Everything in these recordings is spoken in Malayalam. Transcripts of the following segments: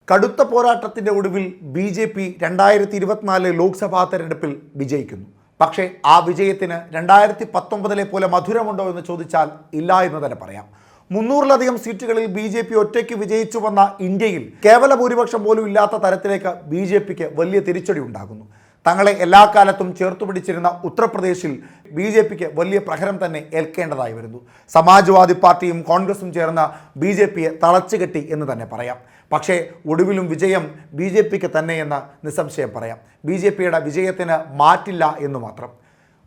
കടുത്ത പോരാട്ടത്തിൻ്റെ ഒടുവിൽ BJP 2024 ലോക്സഭാ തെരഞ്ഞെടുപ്പിൽ വിജയിക്കുന്നു. പക്ഷേ ആ വിജയത്തിന് 2019 പോലെ മധുരമുണ്ടോ എന്ന് ചോദിച്ചാൽ ഇല്ല എന്ന് തന്നെ പറയാം. 300-ലധികം സീറ്റുകളിൽ BJP ഒറ്റയ്ക്ക് വിജയിച്ചു വന്ന ഇന്ത്യയിൽ കേവല ഭൂരിപക്ഷം പോലും ഇല്ലാത്ത തരത്തിലേക്ക് BJPക്ക് വലിയ തിരിച്ചടി ഉണ്ടാകുന്നു. തങ്ങളെ എല്ലാ കാലത്തും ചേർത്തുപിടിച്ചിരുന്ന ഉത്തർപ്രദേശിൽ BJPക്ക് വലിയ പ്രഹരം തന്നെ ഏൽക്കേണ്ടതായി വരുന്നു. സമാജ്വാദി പാർട്ടിയും കോൺഗ്രസും ചേർന്ന് BJPയെ തളച്ചുകെട്ടി എന്ന് തന്നെ പറയാം. പക്ഷേ ഒടുവിലും വിജയം BJPക്ക് തന്നെയെന്ന് നിസ്സംശയം പറയാം. BJPയുടെ വിജയത്തിന് മാറ്റില്ല എന്ന് മാത്രം.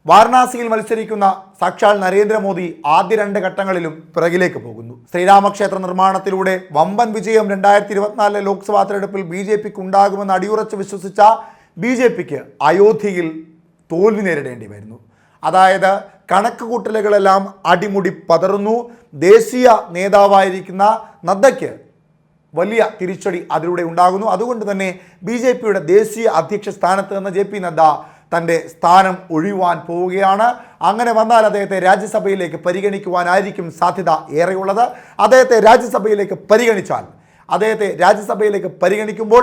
വാരണാസിയിൽ മത്സരിക്കുന്ന സാക്ഷാൽ നരേന്ദ്രമോദി ആദ്യ 2 ഘട്ടങ്ങളിലും പിറകിലേക്ക് പോകുന്നു. ശ്രീരാമക്ഷേത്ര നിർമ്മാണത്തിലൂടെ വമ്പൻ വിജയം 2024 ലോക്സഭാ തെരഞ്ഞെടുപ്പിൽ BJPക്ക് ഉണ്ടാകുമെന്ന് അടിയുറച്ച് വിശ്വസിച്ച BJPക്ക് അയോധ്യയിൽ തോൽവി നേരിടേണ്ടി വരുന്നു. അതായത് കണക്കുകൂട്ടലുകളെല്ലാം അടിമുടി പതറുന്നു. ദേശീയ നേതാവായിരിക്കുന്ന നദ്ദയ്ക്ക് വലിയ തിരിച്ചടി അതിലൂടെ ഉണ്ടാകുന്നു. അതുകൊണ്ട് തന്നെ BJPയുടെ ദേശീയ അധ്യക്ഷ സ്ഥാനത്ത് നിന്ന് JP നദ്ദ തൻ്റെ സ്ഥാനം ഒഴിയുവാൻ പോവുകയാണ്. അങ്ങനെ വന്നാൽ അദ്ദേഹത്തെ രാജ്യസഭയിലേക്ക് പരിഗണിക്കുവാനായിരിക്കും സാധ്യത ഏറെയുള്ളത്. അദ്ദേഹത്തെ രാജ്യസഭയിലേക്ക് പരിഗണിക്കുമ്പോൾ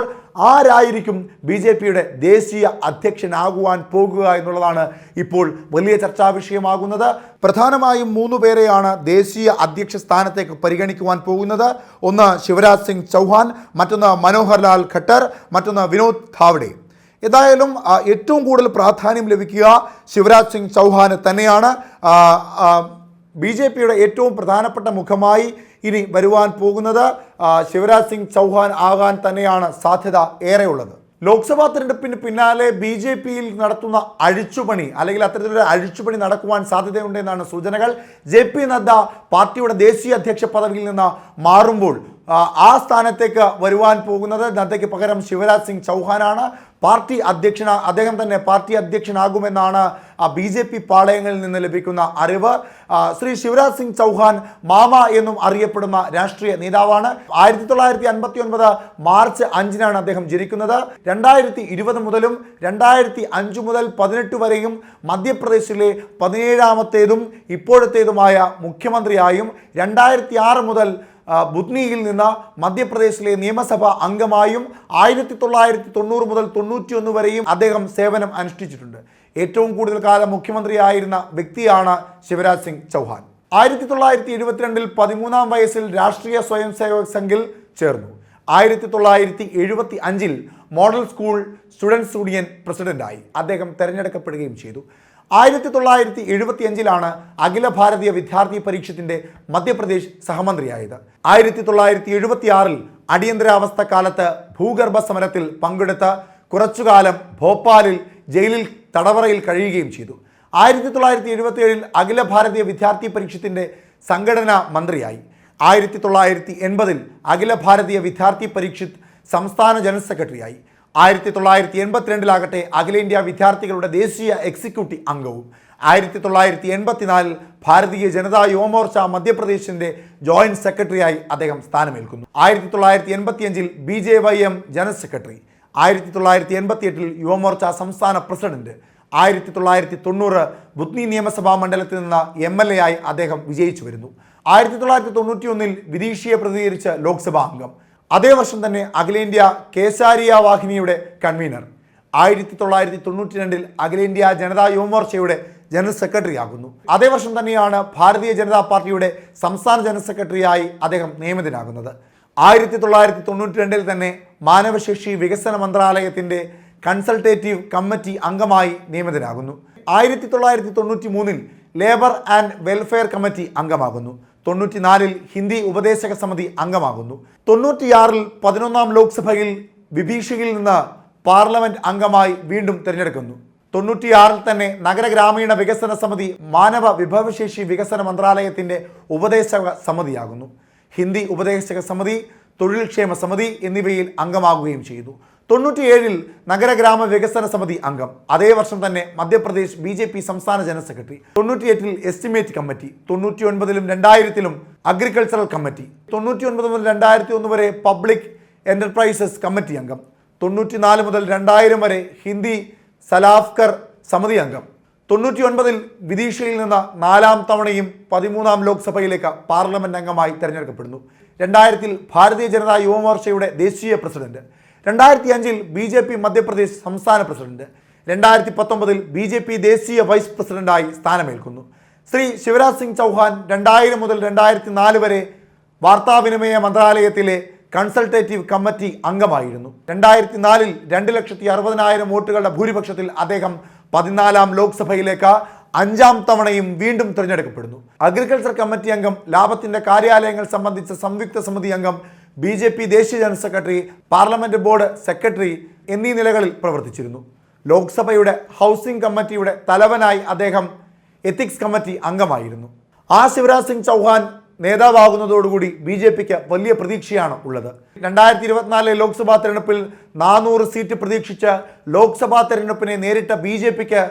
ആരായിരിക്കും BJPയുടെ ദേശീയ അധ്യക്ഷനാകുവാൻ പോകുക എന്നുള്ളതാണ് ഇപ്പോൾ വലിയ ചർച്ചാ വിഷയമാകുന്നത്. പ്രധാനമായും 3 പേരെയാണ് ദേശീയ അധ്യക്ഷ സ്ഥാനത്തേക്ക് പരിഗണിക്കുവാൻ പോകുന്നത്. ഒന്ന് ശിവരാജ് സിംഗ് ചൗഹാൻ, മറ്റൊന്ന് മനോഹർ ലാൽ ഖട്ടർ, മറ്റൊന്ന് വിനോദ് ധാവ്ഡെ. ഏതായാലും ഏറ്റവും കൂടുതൽ പ്രാധാന്യം ലഭിക്കുക ശിവരാജ് സിംഗ് ചൗഹാന് തന്നെയാണ്. BJPയുടെ ഏറ്റവും പ്രധാനപ്പെട്ട മുഖമായി ഇനി വരുവാൻ പോകുന്നത് ശിവരാജ് സിംഗ് ചൗഹാൻ ആകാൻ തന്നെയാണ് സാധ്യത ഏറെയുള്ളത്. ലോക്സഭാ തെരഞ്ഞെടുപ്പിന് പിന്നാലെ BJPയിൽ നടത്തുന്ന അഴിച്ചുപണി അല്ലെങ്കിൽ അത്തരത്തിലൊരു അഴിച്ചുപണി നടക്കുവാൻ സാധ്യതയുണ്ടെന്നാണ് സൂചനകൾ. JP നദ്ദ പാർട്ടിയുടെ ദേശീയ അധ്യക്ഷ പദവിയിൽ നിന്ന് മാറുമ്പോൾ ആ സ്ഥാനത്തേക്ക് വരുവാൻ പോകുന്നത് നദ്ദയ്ക്ക് പകരം ശിവരാജ് സിംഗ് ചൗഹാനാണ്. അദ്ദേഹം തന്നെ പാർട്ടി അധ്യക്ഷനാകുമെന്നാണ് BJP പാളയങ്ങളിൽ നിന്ന് ലഭിക്കുന്ന അറിവ്. ശ്രീ ശിവരാജ് സിംഗ് ചൗഹാൻ മാമ എന്നും അറിയപ്പെടുന്ന രാഷ്ട്രീയ നേതാവാണ്. 1959 മാർച്ച് 5-നാണ് അദ്ദേഹം ജനിക്കുന്നത്. 2020 മുതലും 2005 മുതൽ 18 വരെയും മധ്യപ്രദേശിലെ 17ാമത്തേതും ഇപ്പോഴത്തേതുമായ മുഖ്യമന്ത്രിയായും 2006 മുതൽ ബുദ്നിയിൽ നിന്ന് മധ്യപ്രദേശിലെ നിയമസഭാ അംഗമായും 1990 മുതൽ 91 വരെയും അദ്ദേഹം സേവനം അനുഷ്ഠിച്ചിട്ടുണ്ട്. ഏറ്റവും കൂടുതൽ കാലം മുഖ്യമന്ത്രിയായിരുന്ന വ്യക്തിയാണ് ശിവരാജ് സിംഗ് ചൗഹാൻ. 1972 13-ാം വയസ്സിൽ രാഷ്ട്രീയ സ്വയം സേവക് സംഘിൽ ചേർന്നു. 1975 മോഡൽ സ്കൂൾ സ്റ്റുഡൻസ് യൂണിയൻ പ്രസിഡന്റായി അദ്ദേഹം തെരഞ്ഞെടുക്കപ്പെടുകയും ചെയ്തു. 1975 അഖില ഭാരതീയ വിദ്യാർത്ഥി പരീക്ഷത്തിന്റെ മധ്യപ്രദേശ് സഹമന്ത്രിയായത്. 1976 അടിയന്തരാവസ്ഥ കാലത്ത് ഭൂഗർഭ സമരത്തിൽ പങ്കെടുത്ത് കുറച്ചുകാലം ഭോപ്പാലിൽ ജയിലിൽ തടവറയിൽ കഴിയുകയും ചെയ്തു. 1977 അഖില ഭാരതീയ വിദ്യാർത്ഥി പരീക്ഷത്തിന്റെ സംഘടനാ മന്ത്രിയായി. 1980 അഖില ഭാരതീയ വിദ്യാർത്ഥി പരീക്ഷത്ത് സംസ്ഥാന ജനറൽ സെക്രട്ടറിയായി. 1982 അഖിലേന്ത്യാ വിദ്യാർത്ഥികളുടെ ദേശീയ എക്സിക്യൂട്ടീവ് അംഗവും. 1984 ഭാരതീയ ജനതാ യുവമോർച്ച മധ്യപ്രദേശിന്റെ ജോയിന്റ് സെക്രട്ടറിയായി അദ്ദേഹം സ്ഥാനമേൽക്കുന്നു. 1985 BJYM ജനറൽ സെക്രട്ടറി. 1988 യുവമോർച്ച സംസ്ഥാന പ്രസിഡന്റ്. 1990 ബുദ്നി നിയമസഭാ മണ്ഡലത്തിൽ നിന്ന് MLA ആയി അദ്ദേഹം വിജയിച്ചു വരുന്നു. 1991 വിദീഷിയെ പ്രതിനിധീകരിച്ച് ലോക്സഭാ അംഗം. അതേ വർഷം തന്നെ അഖിലേന്ത്യാ കേസാരിയ വാഹിനിയുടെ കൺവീനർ. 1992 അഖിലേന്ത്യാ ജനതാ യുവമോർച്ചയുടെ ജനറൽ സെക്രട്ടറി ആകുന്നു. അതേ വർഷം തന്നെയാണ് ഭാരതീയ ജനതാ പാർട്ടിയുടെ സംസ്ഥാന ജനറൽ സെക്രട്ടറിയായി അദ്ദേഹം നിയമിതനാകുന്നത്. 1992 തന്നെ മാനവശേഷി വികസന മന്ത്രാലയത്തിൻ്റെ കൺസൾട്ടേറ്റീവ് കമ്മിറ്റി അംഗമായി നിയമിതനാകുന്നു. 1993 ലേബർ ആൻഡ് വെൽഫെയർ കമ്മിറ്റി അംഗമാകുന്നു. 94 ഹിന്ദി ഉപദേശക സമിതി അംഗമാകുന്നു. 96 11-ാം ലോക്സഭയിൽ വിഭീഷയിൽ നിന്ന് പാർലമെന്റ് അംഗമായി വീണ്ടും തിരഞ്ഞെടുക്കുന്നു. 96 തന്നെ നഗര ഗ്രാമീണ വികസന സമിതി മാനവ വിഭവശേഷി വികസന മന്ത്രാലയത്തിൻ്റെ ഉപദേശക സമിതിയാകുന്നു. ഹിന്ദി ഉപദേശക സമിതി, തൊഴിൽക്ഷേമ സമിതി എന്നിവയിൽ അംഗമാകുകയും ചെയ്തു. 97 നഗരഗ്രാമ വികസന സമിതി അംഗം. അതേ വർഷം തന്നെ മധ്യപ്രദേശ് BJP സംസ്ഥാന general secretary. 98 estimate committee. 99 2000 agricultural committee. 99 മുതൽ 2001 വരെ പബ്ലിക് എന്റർപ്രൈസസ് കമ്മിറ്റി അംഗം. 94 മുതൽ 2000 വരെ ഹിന്ദി സലാഫ്കർ സമിതി അംഗം. 99 വിദീഷയിൽ നിന്ന് 4-ാം തവണയും 13-ാം ലോക്സഭയിലേക്ക് പാർലമെന്റ് അംഗമായി തെരഞ്ഞെടുക്കപ്പെടുന്നു. 2000 ഭാരതീയ ജനതാ യുവമോർച്ചയുടെ ദേശീയ പ്രസിഡന്റ്, 2005 BJP മധ്യപ്രദേശ് സംസ്ഥാന പ്രസിഡന്റ്, 2019 BJP ദേശീയ വൈസ് പ്രസിഡന്റായി സ്ഥാനമേൽക്കുന്നു. ശ്രീ ശിവരാജ് സിംഗ് ചൗഹാൻ 2000 മുതൽ 2004 വരെ വാർത്താവിനിമയ മന്ത്രാലയത്തിലെ കൺസൾട്ടേറ്റീവ് കമ്മിറ്റി അംഗമായിരുന്നു. 2004 2,60,000 വോട്ടുകളുടെ ഭൂരിപക്ഷത്തിൽ അദ്ദേഹം 14ാം ലോക്സഭയിലേക്ക് 5ാം തവണയും വീണ്ടും തിരഞ്ഞെടുക്കപ്പെടുന്നു. അഗ്രികൾച്ചർ കമ്മിറ്റി അംഗം, ലാഭത്തിന്റെ കാര്യാലയങ്ങൾ സംബന്ധിച്ച സംയുക്ത സമിതി അംഗം, BJP ദേശീയ general secretary, parliament board secretary എന്നീ നിലകളിൽ പ്രവർത്തിച്ചിരുന്നു. ലോക്സഭയുടെ ഹൗസിംഗ് കമ്മിറ്റിയുടെ തലവനായി അദ്ദേഹം എത്തിക്സ് കമ്മിറ്റി അംഗമായിരുന്നു. ശിവരാജ് സിംഗ് ചൗഹാൻ നേതാവാകുന്നതോടുകൂടി BJPക്ക് വലിയ പ്രതീക്ഷയാണ് ഉള്ളത്. 2024 ലോക്സഭാ തെരഞ്ഞെടുപ്പിൽ 400 സീറ്റ് പ്രതീക്ഷിച്ച് ലോക്സഭാ തെരഞ്ഞെടുപ്പിനെ നേരിട്ട BJPക്ക്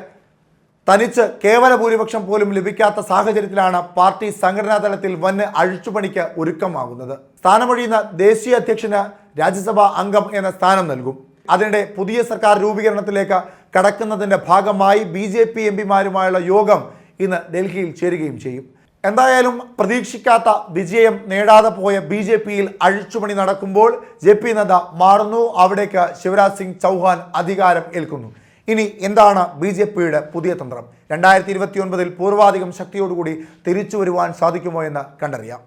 തനിച്ച് കേവല ഭൂരിപക്ഷം പോലും ലഭിക്കാത്ത സാഹചര്യത്തിലാണ് പാർട്ടി സംഘടനാ തലത്തിൽ വൻ അഴിച്ചുപണിക്ക് ഒരുക്കമാകുന്നത്. സ്ഥാനമൊഴിയുന്ന ദേശീയ അധ്യക്ഷന് രാജ്യസഭാ അംഗം എന്ന സ്ഥാനം നൽകും. അതിനിടെ പുതിയ സർക്കാർ രൂപീകരണത്തിലേക്ക് കടക്കുന്നതിൻ്റെ ഭാഗമായി BJP എംപിമാരുമായുള്ള യോഗം ഇന്ന് ഡൽഹിയിൽ ചേരുകയും ചെയ്യും. എന്തായാലും പ്രതീക്ഷിക്കാത്ത വിജയം നേടാതെ പോയ BJPയിൽ അഴിച്ചുപണി നടക്കുമ്പോൾ JP നദ്ദ മാറുന്നു. അവിടേക്ക് ശിവരാജ് സിംഗ് ചൗഹാൻ അധികാരം ഏൽക്കുന്നു. ഇനി എന്താണ് BJPയുടെ പുതിയ തന്ത്രം? 2029 പൂർവാധികം ശക്തിയോടുകൂടി തിരിച്ചു വരുവാൻ സാധിക്കുമോ എന്ന് കണ്ടറിയാം.